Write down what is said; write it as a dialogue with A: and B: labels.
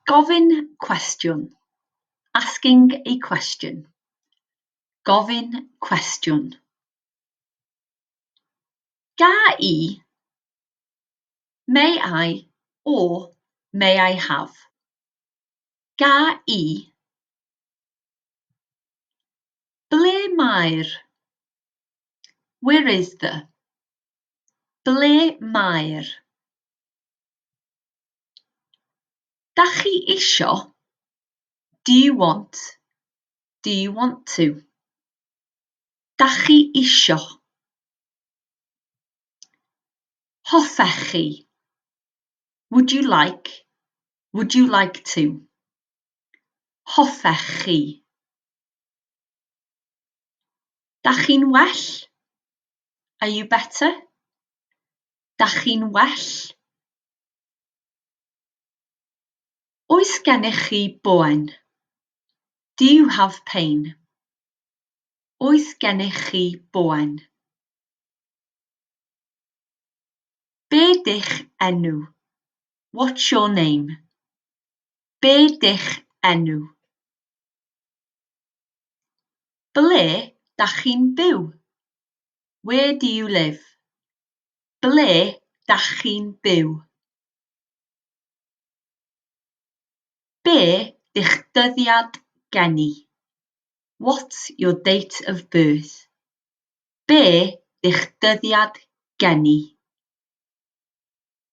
A: Gofyn cwestiwn. Asking a question. Gofyn cwestiwn. Ga I? May I or may I have? Ga I? Ble mae'r? Where is the? Ble mae'r? Da chi isio? Do you want? Do you want to? Da chi isio? Hoffech chi? Would you like? Would you like to? Hoffech chi? Da chi'n well? Are you better? Da chi'n well? Oes gennych chi boen? Do you have pain? Oes gennych chi boen? Be dych enw? What's your name? Be dych enw? Ble da chi'n byw? Where do you live? Ble da chi'n byw? Be dych dyddiad geni? What's your date of birth? Be dych dyddiad geni?